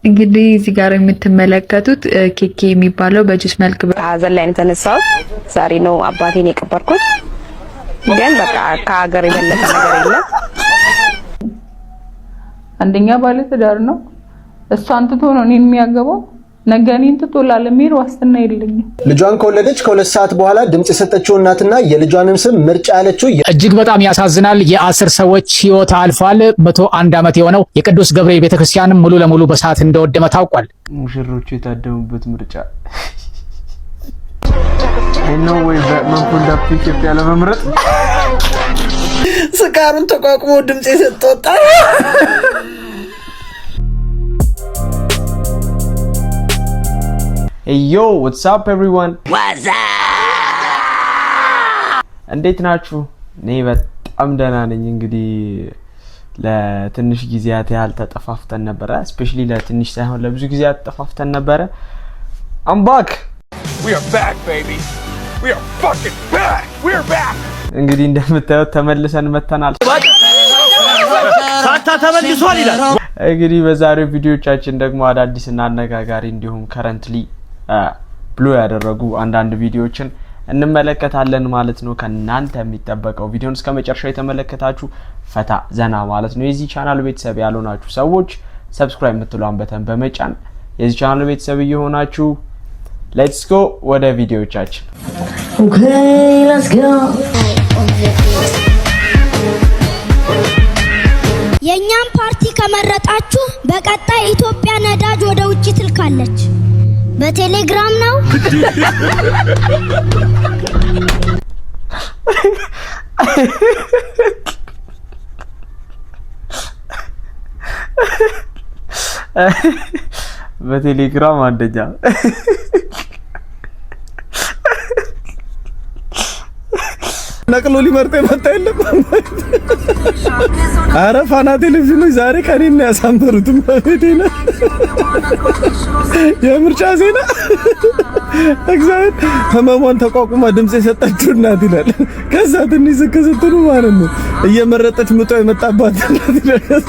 እንግዲህ እዚህ ጋር የምትመለከቱት ኬኬ የሚባለው በጁስ መልክ ሀዘን ላይ ተነሳው ዛሬ ነው አባቴን የቀበርኩት። ግን በቃ ከሀገር የበለጠ ነገር የለም። አንደኛ ባለ ትዳር ነው። እሷን ትቶ ነው እኔን የሚያገባው። ነገኔን ትቶ ላለመሄድ ዋስትና የለኝም። ልጇን ከወለደች ከ2 ሰዓት በኋላ ድምጽ የሰጠችው እናትና የልጇንም ስም ምርጫ ያለችው እጅግ በጣም ያሳዝናል። የ10 ሰዎች ህይወት አልፏል። 101 ዓመት የሆነው የቅዱስ ገብርኤል ቤተክርስቲያን ሙሉ ለሙሉ በሰዓት እንደወደመ ታውቋል። ሙሽሮቹ የታደሙበት ምርጫ ነው ወይ በመንኩንዳፕ ኢትዮጵያ ለመምረጥ ስካሩን ተቋቁሞ ድምጽ የሰጠው ወጣ። Hey yo, what's up everyone? What's up? እንዴት ናችሁ? እኔ በጣም ደህና ነኝ። እንግዲህ ለትንሽ ጊዜያት ያህል ተጠፋፍተን ነበር። ስፔሻሊ ለትንሽ ሳይሆን ለብዙ ጊዜያት ተጠፋፍተን ነበር። I'm back. We are back baby. We are fucking back. We are back. እንግዲህ እንደምታዩት ተመልሰን መተናል። ሳታ ተመልሷል ይላል። እንግዲህ በዛሬው ቪዲዮቻችን ደግሞ አዳዲስና አነጋጋሪ እንዲሁም ከረንትሊ ብሎ ያደረጉ አንዳንድ ቪዲዮዎችን እንመለከታለን ማለት ነው። ከናንተ የሚጠበቀው ቪዲዮን እስከመጨረሻው የተመለከታችሁ ፈታ ዘና ማለት ነው። የዚህ ቻናል ቤተሰብ ያልሆናችሁ ሰዎች ሰብስክራይብ የምትሏን በተን በመጫን የዚህ ቻናል ቤተሰብ እየሆናችሁ ሌትስ ጎ ወደ ቪዲዮቻችን። Okay, let's go. የኛም ፓርቲ ከመረጣችሁ በቀጣይ ኢትዮጵያ ነዳጅ ወደ ውጪ ትልካለች። በቴሌግራም ነው። በቴሌግራም አንደኛ ነቅሎ ሊመርጥ የመጣ የለም። አረ ፋና ቴሌቪዥኖች ዛሬ ከኔና ያሳምሩትም በቤቴና የምርጫ ዜና እግዚአብሔር ህመሟን ተቋቁማ ድምጽ የሰጠችው እናት ይላል። ከዛ ትንሽ ዝቅ ስትሉ ማለት ነው እየመረጠች ምጧ የመጣባት እናት ይላል።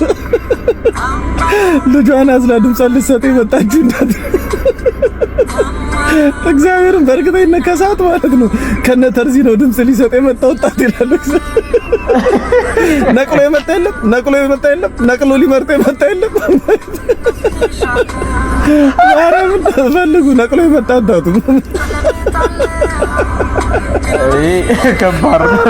ልጇን አዝላ ድምጿን ልትሰጥ የመጣችው እናት እግዚአብሔርን በእርግጠኝነት ከሰዓት ማለት ነው ከነ ተርዚ ነው ድምጽ ሊሰጥ የመጣው ወጣት ይላል። ነቅሎ የመጣ የለም፣ ነቅሎ የመጣ የለም፣ ነቅሎ ሊመርጥ የመጣ የለም። ማርያም ፈልጉ ነቅሎ የመጣ አታጡ። ከባድ ነው።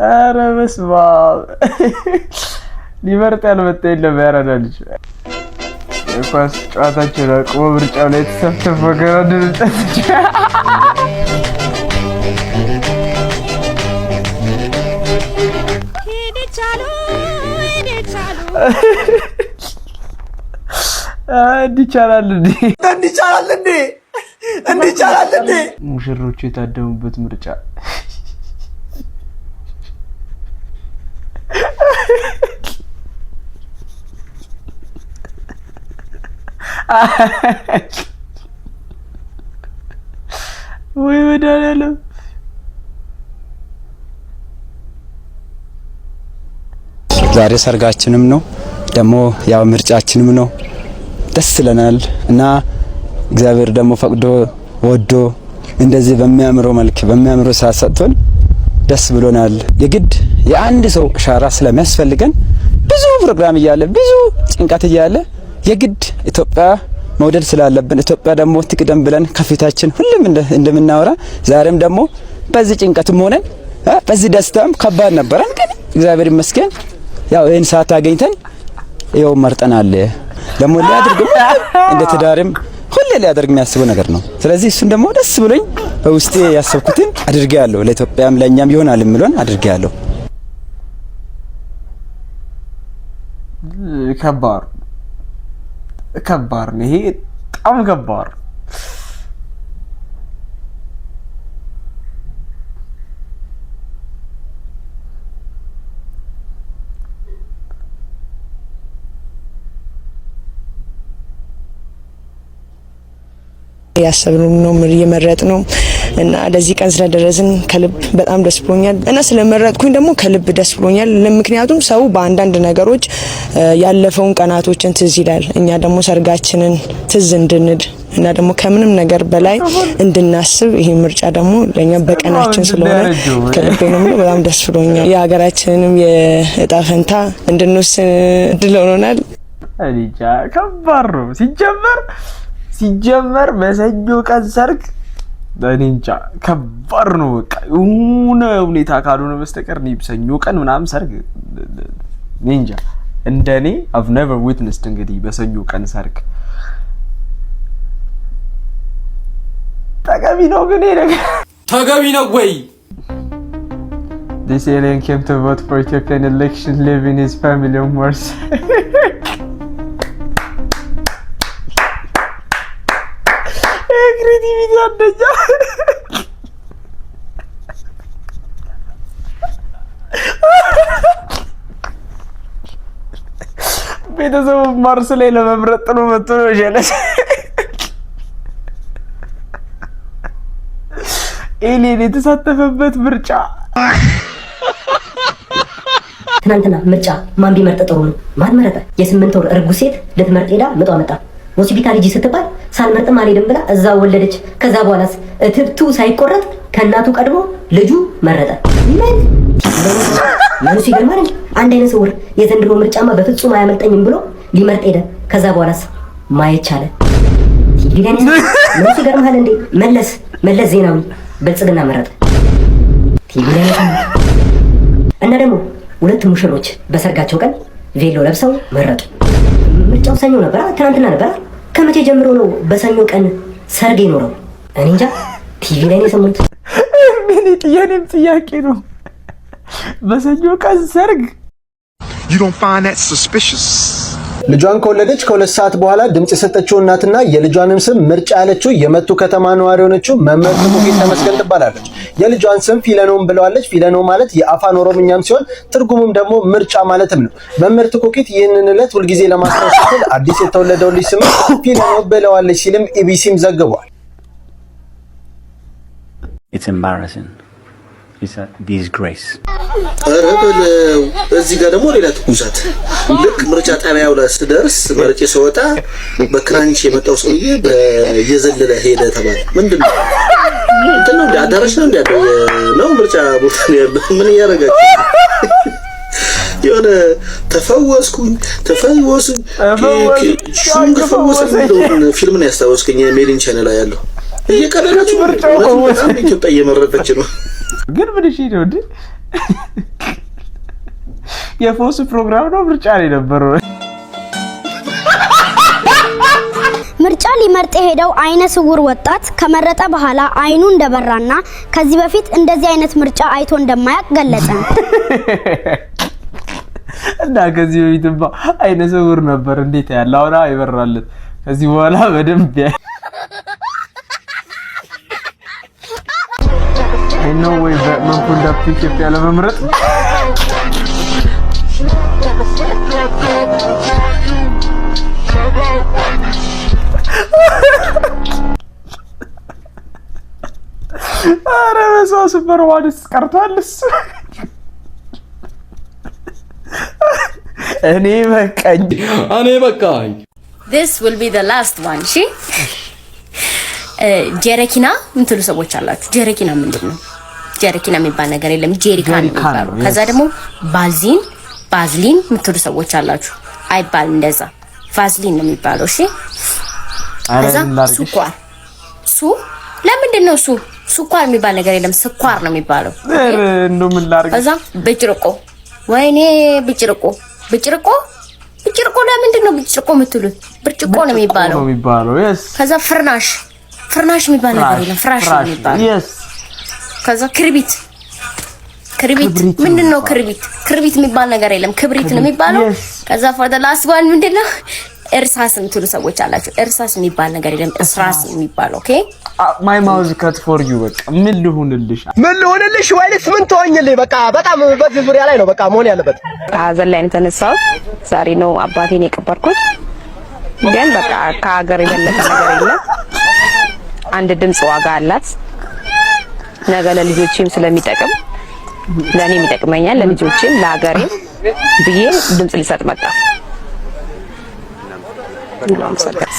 ኧረ በስመ አብ ሊመርጥ ያልመጣ የለም። ያረዳልሽ የኳስ ጨዋታችን አቅሞ ምርጫው ላይ ተሳተፈ ገራድ ልጨት እንዲቻላል እንዴ ሙሽሮቹ የታደሙበት ምርጫ ወይ ወዳለም ዛሬ ሰርጋችንም ነው ደግሞ ያው ምርጫችንም ነው። ደስ ይለናል እና እግዚአብሔር ደግሞ ፈቅዶ ወዶ እንደዚህ በሚያምረው መልክ በሚያምረው ሰዓት ሰጥቶን ደስ ብሎናል። የግድ የአንድ ሰው ሻራ ስለሚያስፈልገን ብዙ ፕሮግራም እያለ ብዙ ጭንቀት እያለ የግድ ኢትዮጵያ መውደድ ስላለብን ኢትዮጵያ ደግሞ ትቅደም ብለን ከፊታችን ሁሉም እንደምናወራ ዛሬም ደግሞ በዚህ ጭንቀትም ሆነን በዚህ ደስታም ከባድ ነበረን። ግን እግዚአብሔር ይመስገን ያው ይሄን ሰዓት አገኝተን ይኸው መርጠናል። ደግሞ ሊያደርግም እንደ ትዳርም ሁሌ ሊያደርግ የሚያስበው ነገር ነው። ስለዚህ እሱን ደግሞ ደስ ብሎኝ በውስጤ ያሰብኩትን አድርጌያለሁ። ለኢትዮጵያም ለኛም ይሆናል የሚሉን አድርጌያለሁ። ከባድ ነው። ይሄ በጣም ከባድ ያሰብነው ነው እየመረጥ ነው እና ለዚህ ቀን ስለደረስን ከልብ በጣም ደስ ብሎኛል እና ስለመረጥኩኝ ደግሞ ከልብ ደስ ብሎኛል። ምክንያቱም ሰው በአንዳንድ ነገሮች ያለፈውን ቀናቶችን ትዝ ይላል። እኛ ደግሞ ሰርጋችንን ትዝ እንድንል እና ደግሞ ከምንም ነገር በላይ እንድናስብ ይሄ ምርጫ ደግሞ ለኛ በቀናችን ስለሆነ ከልቤ ነው ማለት በጣም ደስ ብሎኛል። የሀገራችንንም የእጣ ፈንታ እንድንወስን እድል ሆኖናል። አሊጃ ከባድ ነው ሲጀመር በሰኞ ቀን ሰርግ እንጃ ከባድ ነው። በቃ የሆነ ሁኔታ ካልሆነ በስተቀር ነው በሰኞ ቀን ምናምን ሰርግ እንጃ እንደኔ I've never witnessed እንግዲህ በሰኞ ቀን ሰርግ ተገቢ ነው ግን ተገቢ ነው ወይ? This alien came to vote for Ethiopian election, leaving his family on Mars. Creativity አንደኛ ቤተሰቡ ማርስ ላይ ለመምረጥ ነው መጥቶ ነው ጀለስ ኤሊን የተሳተፈበት ምርጫ ትናንትና ምርጫ ማን ቢመርጥ ጥሩ ነው? ማን መረጠ? የ8 ወር እርጉዝ ሴት ልትመርጥ ሄዳ ምጧ መጣ። ሆስፒታል ሂጂ ስትባል ሳልመርጥም አልሄድም ብላ እዛ ወለደች። ከዛ በኋላስ እትብቱ ሳይቆረጥ ከእናቱ ቀድሞ ልጁ መረጠ። ምን ሲገርማል? አንድ አይነ ስውር የዘንድሮ ምርጫማ በፍጹም አያመልጠኝም ብሎ ሊመርጥ ሄደ። ከዛ በኋላስ ማየት ቻለ። ምን ሲገርማል እንዴ? መለስ ዜናዊ ብልጽግና መረጠ። እና ደግሞ ሁለት ሙሽሮች በሰርጋቸው ቀን ቬሎ ለብሰው መረጡ። ምርጫው ሰኞ ነበር፣ ትናንትና ነበር። ከመቼ ጀምሮ ነው በሰኞ ቀን ሰርግ የኖረው? እኔ እንጃ። ቲቪ ላይ ነው የሰማሁት። የኔም ጥያቄ ነው። በሰኞ ቀን ሰርግ You don't find that suspicious? ልጇን ከወለደች ከ2 ሰዓት በኋላ ድምጽ የሰጠችው እናትና የልጇንም ስም ምርጫ ያለችው የመቱ ከተማ ነዋሪ ሆነችው መምህርት ሙጌት ተመስገን ትባላለች። የልጇን ስም ፊለኖም ብለዋለች። ፊለኖ ማለት የአፋን ኦሮምኛም ሲሆን ትርጉሙም ደግሞ ምርጫ ማለትም ነው። መምህርት ኩኪት ይህንን ዕለት ሁልጊዜ ለማስታወስ ስትል አዲስ የተወለደው ልጅ ስም ፊለኖ ብለዋለች ሲልም ኢቢሲም ዘግቧል። It's embarrassing. It's a disgrace. እዚህ ጋር ደግሞ ሌላ ትኩሳት ልክ ምርጫ ጣቢያው ላይ ስደርስ መርጬ ስወጣ በክራንች የመጣው ሰውዬ በየዘለለ ሄደ ተባለ። ምንድነው እንትን ነው አዳራሽ ነው እንዴ ነው ምርጫ ቦታ ነው ያለው? ምን ያረጋችሁ? የሆነ ተፈወስኩኝ ፊልም ነው ያስታወስከኝ። ሜዲን ቻናል ላይ ያለው እየቀረናችሁ ምርጫው ኢትዮጵያ እየመረጠች ነው። ግን ምን እሺ ነው እንዴ? የፎስ ፕሮግራም ነው ምርጫ ላይ ነበር። ምርጫ ሊመርጥ ሄደው አይነ ስውር ወጣት ከመረጠ በኋላ አይኑ እንደበራና ከዚህ በፊት እንደዚህ አይነት ምርጫ አይቶ እንደማያውቅ ገለጸ። እና ከዚህ በፊትማ አይነ ስውር ነበር እንዴት ያለ አሁን አይበራለት። ከዚህ በኋላ በደንብ No way Batman pulled up ኢትዮጵያ ለመምረጥ አረ በሰው ሱፐር ዋንስ ቀርቷልስ። እኔ በቃኝ This will be the last one እሺ ጀረኪና ምትሉ ሰዎች አላችሁ። ጀረኪና ምንድነው? ጀረኪና የሚባል ነገር የለም። ጀሪካን ነው። ከዛ ደግሞ ባዝሊን ምትሉ ሰዎች አላችሁ። አይባል እንደዛ ቫዝሊን ነው የሚባለው። እሺ ከዛ ስኳር ለምንድነው ስኳር የሚባል ነገር የለም። ስኳር ነው የሚባለው። እንደው ምን ላድርግ? ከዛ ብጭርቆ ወይኔ ብጭርቆ ለምንድነው ብጭርቆ የምትሉት? ብርጭቆ ነው የሚባለው። ከዛ ፍርናሽ የሚባል ነገር የለም። ፍራሽ ነው የሚባለው። ከዛ ክርቢት ምንድነው? ክርቢት የሚባል ነገር የለም። ክብሪት ነው የሚባለው። ከዛ for the last one ምንድነው? እርሳስ የምትሉ ሰዎች አላችሁ። እርሳስ የሚባል ነገር የለም። እርሳስ የሚባለው ኦኬ። my mouth cut for you በቃ ምን ልሁንልሽ ወይስ ምን ትሆኝልኝ? በቃ በጣም በዚህ ዙሪያ ላይ ነው በቃ መሆን ያለበት። ሀዘን ላይ ተነሳው። ዛሬ ነው አባቴን የቀበርኩት። ግን በቃ ከሀገር የበለጠ ነገር የለም። አንድ ድምጽ ዋጋ አላት። ነገ ለልጆቼም ስለሚጠቅም ለኔ ይጠቅመኛል ለልጆቼም ለሀገሬም ብዬ ድምጽ ልሰጥ መጣ።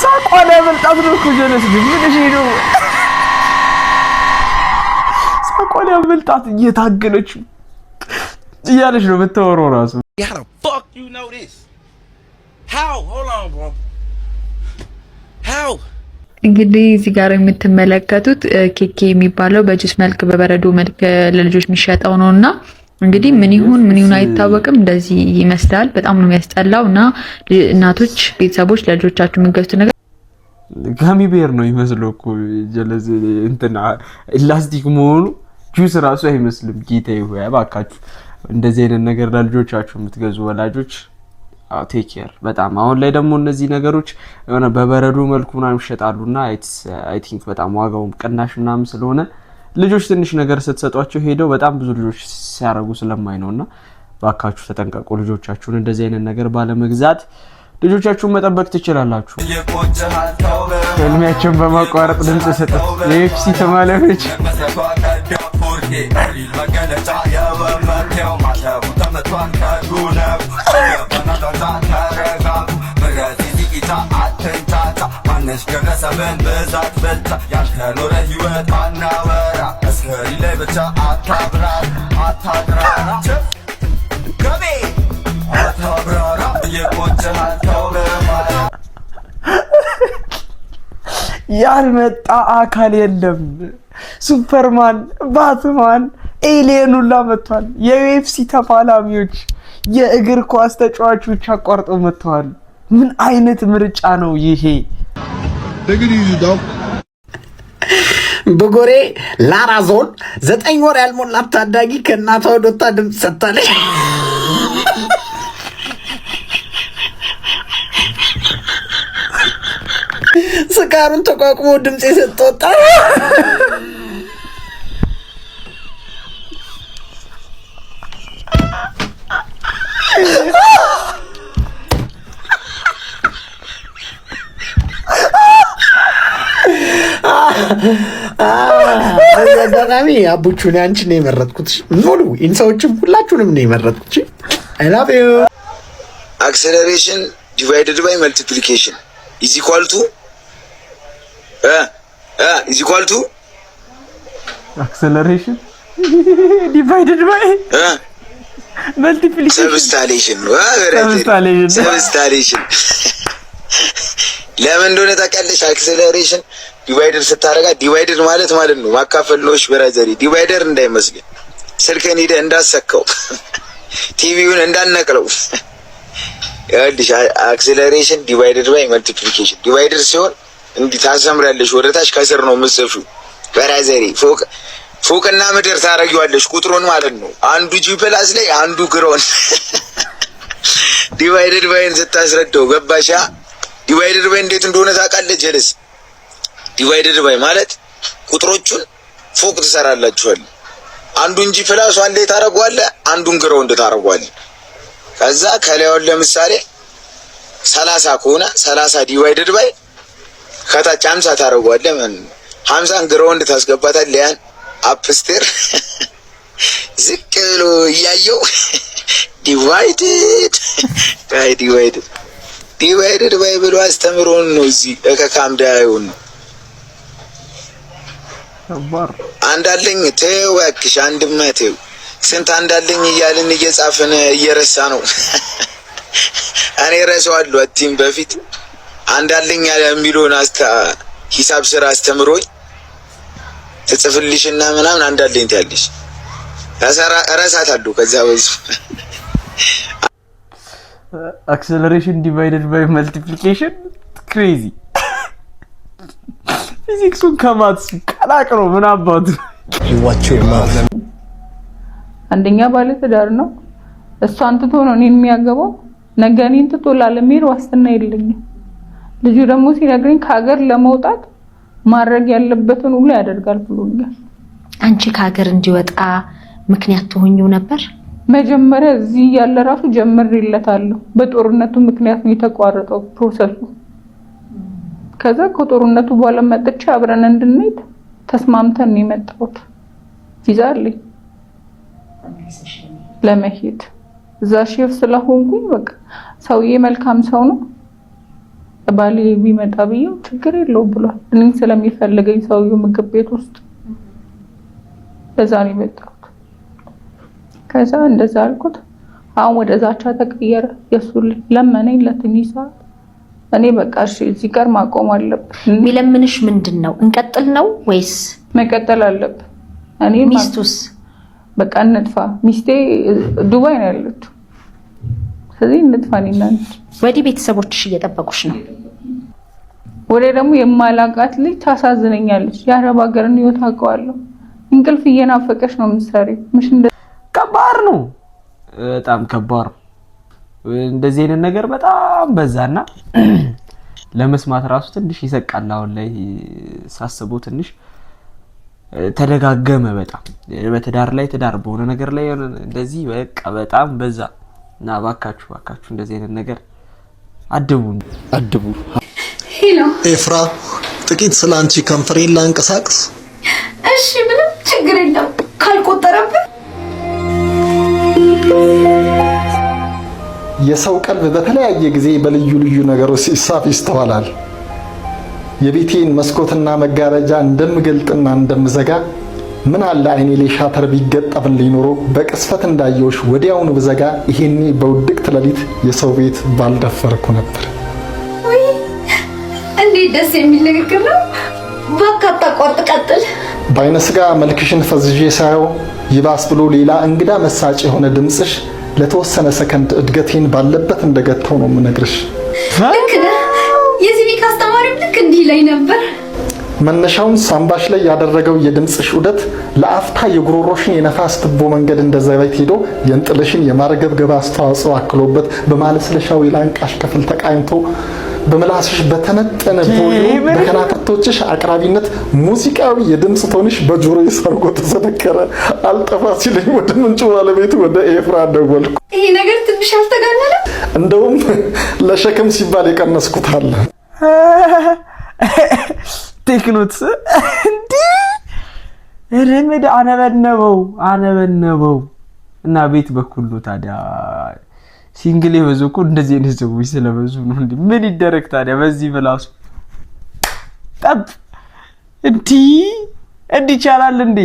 ሳቆለ መልጣት ነው እኮ ጀለስ ምን እሺ ነው ሳቆለ መልጣት እየታገለች እያለች ነው የምታወራው ራሱ How the fuck you know this? How? Hold on, bro. How? እንግዲህ እዚህ ጋር የምትመለከቱት ኬኬ የሚባለው በጁስ መልክ በበረዶ መልክ ለልጆች የሚሸጠው ነውና እንግዲህ ምን ይሁን አይታወቅም እንደዚህ ይመስላል። በጣም ነው የሚያስጠላውና እናቶች ቤተሰቦች ለልጆቻችሁ የምትገዙት ነገር ጋሚ ቤር ነው ይመስለው እኮ ጀለስ እንትና ኢላስቲክ መሆኑ ጁስ ራሱ አይመስልም። ጌታዬ ሆይ እባካችሁ እንደዚህ አይነት ነገር ለልጆቻችሁ የምትገዙ ወላጆች ቴክ ኬር በጣም አሁን ላይ ደግሞ እነዚህ ነገሮች የሆነ በበረዶ መልኩ ምናምን ይሸጣሉና አይ ቲንክ በጣም ዋጋው ቅናሽ ምናምን ስለሆነ ልጆች ትንሽ ነገር ስትሰጧቸው ሄደው በጣም ብዙ ልጆች ሲያረጉ ስለማይ ነውና ባካችሁ ተጠንቀቁ። ልጆቻችሁን እንደዚህ አይነት ነገር ባለመግዛት ልጆቻችሁን መጠበቅ ትችላላችሁ። ህልሚያቸውን በማቋረጥ ድምጽ ሰጠት የኤፍሲ ተማለፈች ያልመጣ አካል የለም። ሱፐርማን፣ ባትማን፣ ኤሊየን ሁላ መጥቷል። የዩኤፍሲ ተፋላሚዎች፣ የእግር ኳስ ተጫዋቾች አቋርጠው መጥተዋል። ምን አይነት ምርጫ ነው ይሄ? በጎሬ ላራዞን 9 ወር ያልሞላት ታዳጊ ከእናቷ ወጣ ድምጽ ሰጣለች። ስካሩን ተቋቁሞ ድምጽ የሰጠው ወጣ። አጋጣሚ አቡቹን አንቺ ነው የመረጥኩት። ሙሉ ኢንሳዎችም ሁላችሁንም ነው የመረጥኩት። አይ ላቭ ዩ። አክሰለሬሽን ዲቫይድድ ባይ መልቲፕሊኬሽን is equal to acceleration divided by multiplication substitution ለምን እንደሆነ ታውቂያለሽ? አክሰለሬሽን ዲቫይደር ስታረጋ ዲቫይደር ማለት ነው ማካፈል ነው። እሺ ብራዘሪ ዲቫይደር እንዳይመስል ስልከን ሄደ እንዳሰከው ቲቪውን እንዳነቀለው ያልሽ አክሰለሬሽን ዲቫይደድ ባይ መልቲፕሊኬሽን ዲቫይደር ሲሆን እንዲህ ታሰምራለሽ ወደታች ከስር ነው መስፈሹ ብራዘሪ ፎቅና ምድር ታረጊዋለሽ ቁጥሩን ማለት ነው። አንዱ ጂ ፕላስ ላይ አንዱ ግሮን ዲቫይደድ ባይን ስታስረዳው ገባሻ? ዲቫይደድ ባይ እንዴት እንደሆነ ታውቃለህ ጀለስ? ዲቫይደድ ባይ ማለት ቁጥሮቹን ፎቅ ትሰራላችኋል። አንዱን ጂ ፕላስ አንዴ ታረጋዋለህ፣ አንዱን ግሮን ታረጋዋለህ። ከዛ ከላይው ለምሳሌ 30 ከሆነ 30 ዲቫይደድ ባይ ከታች 50 ታረጋዋለህ ማለት ነው። 50 ግሮን ታስገባታለህ። ያን አፕስቴር ዝቅ ብሎ እያየው ዲቫይድድ ባይ ብሎ አስተምሮን ነው እዚህ ከካምዳዩን አንዳለኝ ተው ያክሽ አንድማ ተው ስንት አንዳለኝ እያልን እየጻፈን እየረሳ ነው። እኔ ረሳዋለሁ አቲም በፊት አንዳለኝ የሚለውን ሂሳብ ስራ አስተምሮኝ ተጽፍልሽና ምናምን አንዳለኝ ታያለሽ እረሳታለሁ። ከዛ ወይስ acceleration divided by multiplication crazy ፊዚክሱን ከማትስ ቀላቅሎ ምን አባቱ አንደኛ ባለ ትዳር ነው። እሷን ትቶ ነው እኔን የሚያገባው። ነገ እኔን ትቶ ላለመሄድ ዋስትና የለኝም። ልጁ ደግሞ ሲነግረኝ ከሀገር ለመውጣት ማድረግ ያለበትን ሁሉ ያደርጋል ብሎኛል። አንቺ ከሀገር እንዲወጣ ምክንያት ትሆኚው ነበር? መጀመሪያ እዚህ ያለ ራሱ ጀምሬለታለሁ። በጦርነቱ ምክንያት ነው የተቋረጠው ፕሮሰሱ። ከዛ ከጦርነቱ በኋላ መጥቼ አብረን እንድንሄድ ተስማምተን ነው የመጣሁት። ቪዛ አለኝ ለመሄድ እዛ ሼፍ ስለሆንኩኝ በቃ ሰውዬ መልካም ሰው ነው። ባሌ ቢመጣ ብዬው ችግር የለውም ብሏል። እኔን ስለሚፈልገኝ ሰውዬው ምግብ ቤት ውስጥ ለዛ ነው የመጣሁት። ከዛ እንደዛ አልኩት። አሁን ወደ ዛቻ ተቀየረ። የሱ ለመነኝ ለትንሽ ሰዓት። እኔ በቃ እሺ እዚህ ጋር ማቆም አለብን። የሚለምንሽ ምንድነው? እንቀጥል ነው ወይስ መቀጠል አለብን? እኔ ሚስቱስ በቃ እንጥፋ። ሚስቴ ዱባይ ነው ያለችው። ስለዚህ እንጥፋ ነኝ። ወዲህ ቤተሰቦችሽ እየጠበቁሽ ነው። ወደ ደግሞ የማላቃት ልጅ ታሳዝነኛለች። የአረብ ሀገርን ህይወት አውቀዋለሁ። እንቅልፍ እየናፈቀሽ ነው የምትሰሪው። ምሽ ከባድ ነው፣ በጣም ከባድ ነው። እንደዚህ አይነት ነገር በጣም በዛና ለመስማት ራሱ ትንሽ ይሰቃል። አሁን ላይ ሳስበው ትንሽ ተደጋገመ በጣም በትዳር ላይ ትዳር በሆነ ነገር ላይ እንደዚህ በቃ በጣም በዛ እና ባካችሁ እንደዚህ አይነት ነገር አድቡ። ሄሎ ኤፍራ፣ ጥቂት ስላንቺ ከንፈሬን ላንቀሳቅስ። እሺ፣ ምንም ችግር የለም ካልቆጠረብህ። የሰው ቀልብ በተለያየ ጊዜ በልዩ ልዩ ነገሮች ሲሳብ ይስተዋላል። የቤቴን መስኮትና መጋረጃ እንደምገልጥና እንደምዘጋ ምን አለ አይኔ ላይ ሻተር ቢገጠምልኝ ኖሮ በቅስፈት እንዳየውሽ ወዲያውኑ ብዘጋ ይሄኔ በውድቅት ሌሊት የሰው ቤት ባልደፈርኩ ነበር። ወይ እንዴት ደስ የሚል ንግግር ነው። በቃ ቆርጥ ቀጥል። በአይነ ስጋ መልክሽን ፈዝዤ ሳየው ይባስ ብሎ ሌላ እንግዳ መሳጭ የሆነ ድምጽሽ ለተወሰነ ሰከንድ እድገቴን ባለበት እንደገተው ነው የምነግርሽ። ልክ ነህ። የሲቪክ አስተማሪም ልክ እንዲህ ላይ ነበር። መነሻውን ሳምባሽ ላይ ያደረገው የድምጽሽ ዑደት ለአፍታ የጉሮሮሽን የነፋስ ትቦ መንገድ እንደዘበት ሄዶ የእንጥልሽን የማርገብገብ አስተዋጽኦ አክሎበት በማለስለሻው የላንቃሽ ክፍል ተቃኝቶ በመላስሽ በተነጠነ ቮሊዩም በከናፍርቶችሽ አቅራቢነት ሙዚቃዊ የድምጽ ቶንሽ በጆሮዬ ሰርጎ ተሰነከረ። አልጠፋ ሲለኝ ወደ ምንጩ ባለቤቱ ወደ ኤፍራ ደወልኩ። ይሄ ነገር ትንሽ አልተጋነነ? እንደውም ለሸክም ሲባል የቀነስኩት አለ። ቴክኖትስ እንዴ ረመድ አነበነበው እና ቤት በኩል ነው ታዲያ ሲንግል የበዙ እኮ እንደዚህ አይነት ሰዎች ስለበዙ ነው እንዴ። ምን ይደረግ ታዲያ በዚህ ብላሱ ጠብ እንዲህ ይቻላል እንዴ?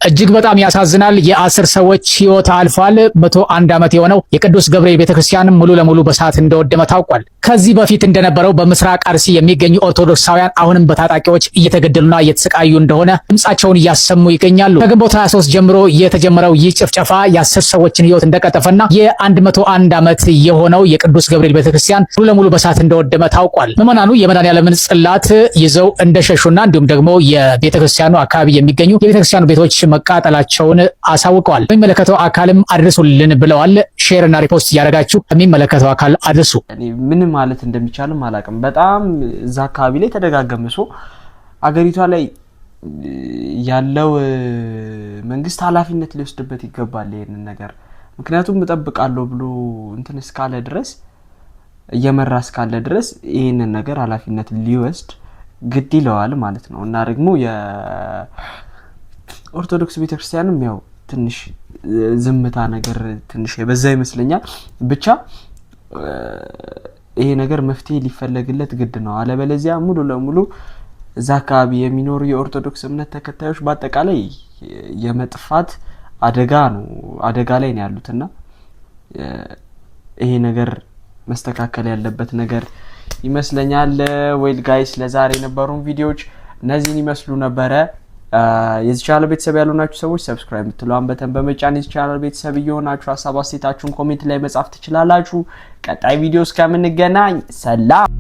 እጅግ በጣም ያሳዝናል። የ10 ሰዎች ህይወት አልፏል። 101 ዓመት የሆነው የቅዱስ ገብርኤል ቤተክርስቲያን ሙሉ ለሙሉ በእሳት እንደወደመ ታውቋል። ከዚህ በፊት እንደነበረው በምስራቅ አርሲ የሚገኙ ኦርቶዶክሳውያን አሁንም በታጣቂዎች እየተገደሉና እየተሰቃዩ እንደሆነ ድምጻቸውን እያሰሙ ይገኛሉ። ከግንቦት 23 ጀምሮ የተጀመረው ይህ ጭፍጨፋ የ10 ሰዎችን ህይወት እንደቀጠፈና የ101 ዓመት የሆነው የቅዱስ ገብርኤል ቤተክርስቲያን ሙሉ ለሙሉ በእሳት እንደወደመ ታውቋል። ምዕመናኑ የመድኃኔዓለምን ጽላት ይዘው እንደሸሹና እንዲሁም ደግሞ የቤተክርስቲያኑ አካባቢ የሚገኙ የቤተክርስቲያኑ ቤቶች መቃጠላቸውን አሳውቀዋል። የሚመለከተው አካልም አድርሱልን ብለዋል። ሼር እና ሪፖስት እያደረጋችሁ የሚመለከተው አካል አድርሱ። ምን ማለት እንደሚቻልም አላውቅም። በጣም እዛ አካባቢ ላይ ተደጋገመ። አገሪቷ ላይ ያለው መንግስት ኃላፊነት ሊወስድበት ይገባል ይሄንን ነገር። ምክንያቱም እጠብቃለሁ ብሎ እንትን እስካለ ድረስ እየመራ እስካለ ድረስ ይሄንን ነገር ኃላፊነት ሊወስድ ግድ ይለዋል ማለት ነው። እና ደግሞ የኦርቶዶክስ ቤተክርስቲያንም ያው ትንሽ ዝምታ ነገር ትንሽ የበዛ ይመስለኛል። ብቻ ይሄ ነገር መፍትሄ ሊፈለግለት ግድ ነው። አለበለዚያ ሙሉ ለሙሉ እዛ አካባቢ የሚኖሩ የኦርቶዶክስ እምነት ተከታዮች በአጠቃላይ የመጥፋት አደጋ ላይ ነው ያሉትና ይሄ ነገር መስተካከል ያለበት ነገር ይመስለኛል። ዌል ጋይስ ለዛሬ የነበሩን ቪዲዮዎች እነዚህን ይመስሉ ነበረ። የዚህ ቻናል ቤተሰብ ያልሆናችሁ ሰዎች ሰብስክራይብ የምትለዋን በተን በመጫን የዚህ ቻናል ቤተሰብ እየሆናችሁ ሀሳብ አስተያየታችሁን ኮሜንት ላይ መጻፍ ትችላላችሁ። ቀጣይ ቪዲዮ እስከምንገናኝ ሰላም።